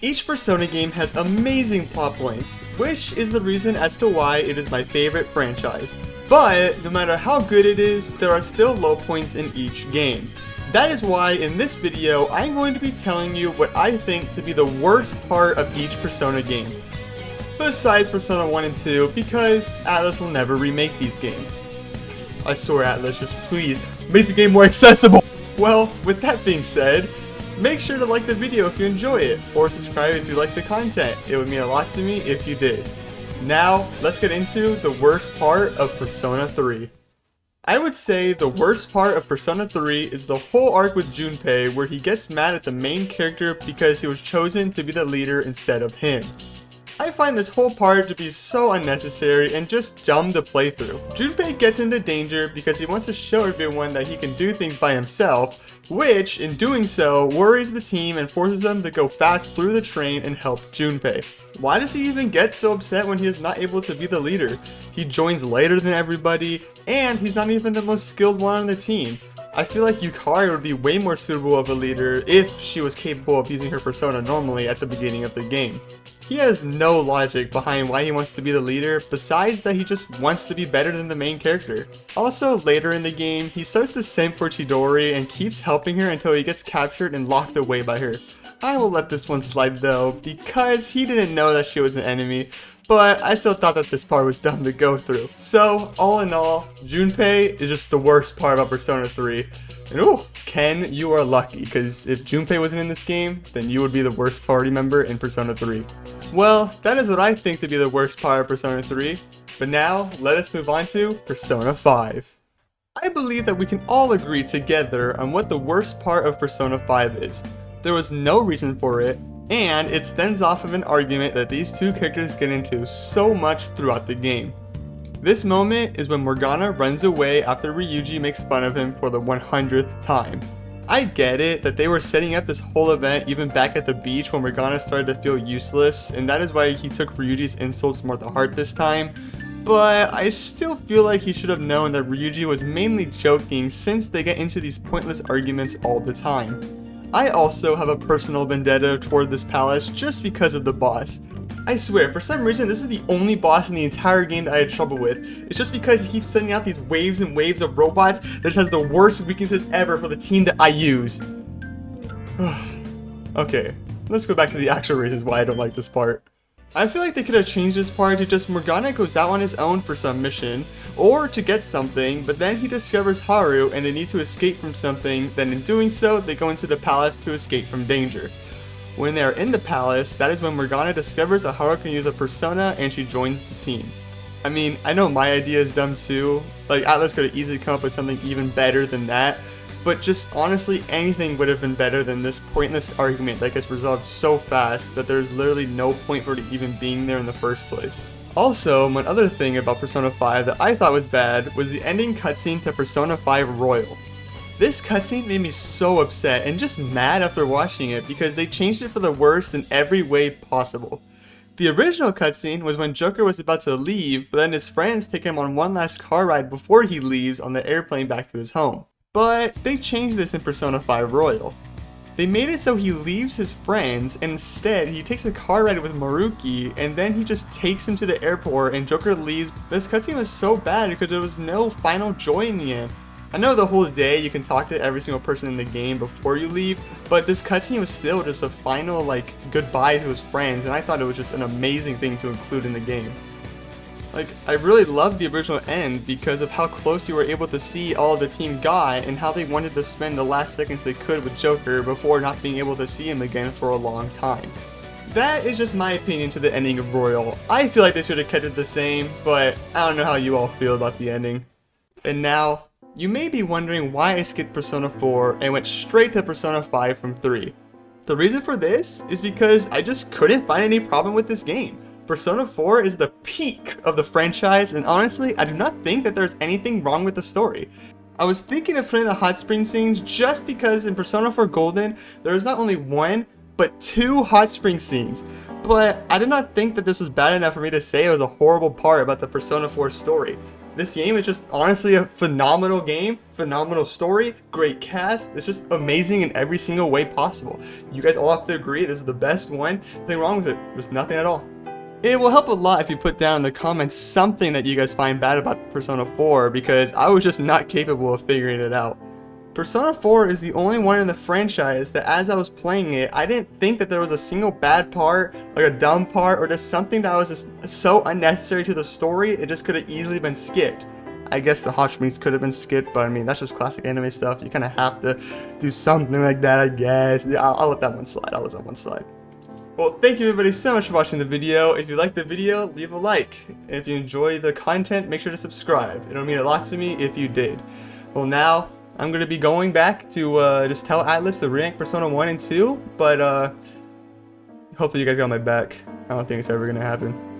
Each Persona game has amazing plot points, which is the reason as to why it is my favorite franchise. But no matter how good it is, there are still low points in each game. That is why in this video, I'm going to be telling you what I think to be the worst part of each Persona game. Besides Persona 1 and 2, because Atlus will never remake these games. I swear, Atlus, just please make the game more accessible! Well, with that being said, make sure to like the video if you enjoy it, or subscribe if you like the content. It would mean a lot to me if you did. Now, let's get into the worst part of Persona 3. I would say the worst part of Persona 3 is the whole arc with Junpei where he gets mad at the main character because he was chosen to be the leader instead of him. I find this whole part to be so unnecessary and just dumb to play through. Junpei gets into danger because he wants to show everyone that he can do things by himself, which, in doing so, worries the team and forces them to go fast through the train and help Junpei. Why does he even get so upset when he is not able to be the leader? He joins later than everybody, and he's not even the most skilled one on the team. I feel like Yukari would be way more suitable of a leader if she was capable of using her persona normally at the beginning of the game. He has no logic behind why he wants to be the leader, besides that he just wants to be better than the main character. Also, later in the game, he starts to simp for Chidori and keeps helping her until he gets captured and locked away by her. I will let this one slide though, because he didn't know that she was an enemy, but I still thought that this part was dumb to go through. So, all in all, Junpei is just the worst part about Persona 3. And ooh, Ken, you are lucky, because if Junpei wasn't in this game, then you would be the worst party member in Persona 3. Well, that is what I think to be the worst part of Persona 3, but now, let us move on to Persona 5. I believe that we can all agree together on what the worst part of Persona 5 is. There was no reason for it, and it stems off of an argument that these two characters get into so much throughout the game. This moment is when Morgana runs away after Ryuji makes fun of him for the 100th time. I get it that they were setting up this whole event even back at the beach when Morgana started to feel useless, and that is why he took Ryuji's insults more to heart this time, but I still feel like he should have known that Ryuji was mainly joking since they get into these pointless arguments all the time. I also have a personal vendetta toward this palace just because of the boss. I swear, for some reason, this is the only boss in the entire game that I had trouble with. It's just because he keeps sending out these waves and waves of robots that has the worst weaknesses ever for the team that I use. Okay, let's go back to the actual reasons why I don't like this part. I feel like they could have changed this part to just Morgana goes out on his own for some mission, or to get something, but then he discovers Haru and they need to escape from something, then in doing so, they go into the palace to escape from danger. When they are in the palace, that is when Morgana discovers that Haru can use a persona and she joins the team. I mean, I know my idea is dumb too, like Atlus could have easily come up with something even better than that, but just honestly anything would have been better than this pointless argument that gets resolved so fast that there's literally no point for it even being there in the first place. Also, one other thing about Persona 5 that I thought was bad was the ending cutscene to Persona 5 Royal. This cutscene made me so upset and just mad after watching it because they changed it for the worst in every way possible. The original cutscene was when Joker was about to leave, but then his friends take him on one last car ride before he leaves on the airplane back to his home. But they changed this in Persona 5 Royal. They made it so he leaves his friends and instead he takes a car ride with Maruki and then he just takes him to the airport and Joker leaves. This cutscene was so bad because there was no final joy in the end. I know the whole day you can talk to every single person in the game before you leave, but this cutscene was still just a final goodbye to his friends, and I thought it was just an amazing thing to include in the game. I really loved the original end because of how close you were able to see all the team got and how they wanted to spend the last seconds they could with Joker before not being able to see him again for a long time. That is just my opinion to the ending of Royal. I feel like they should have kept it the same, but I don't know how you all feel about the ending. And now, you may be wondering why I skipped Persona 4 and went straight to Persona 5 from 3. The reason for this is because I just couldn't find any problem with this game. Persona 4 is the peak of the franchise, and honestly, I do not think that there's anything wrong with the story. I was thinking of putting the hot spring scenes just because in Persona 4 Golden, there is not only one, but 2 hot spring scenes. But I did not think that this was bad enough for me to say it was a horrible part about the Persona 4 story. This game is just honestly a phenomenal game, phenomenal story, great cast. It's just amazing in every single way possible. You guys all have to agree this is the best one. Nothing wrong with it. There's nothing at all. It will help a lot if you put down in the comments something that you guys find bad about Persona 4, because I was just not capable of figuring it out. Persona 4 is the only one in the franchise that as I was playing it, I didn't think that there was a single bad part, like a dumb part, or just something that was just so unnecessary to the story, it just could have easily been skipped. I guess the hot springs could have been skipped, but I mean, that's just classic anime stuff. You kind of have to do something like that, I guess. Yeah, I'll let that one slide. I'll let that one slide. Well, thank you everybody so much for watching the video. If you liked the video, leave a like. And if you enjoy the content, make sure to subscribe. It'll mean a lot to me if you did. Well, now I'm going to be going back to just tell Atlus to rank Persona 1 and 2, but hopefully you guys got my back. I don't think it's ever going to happen.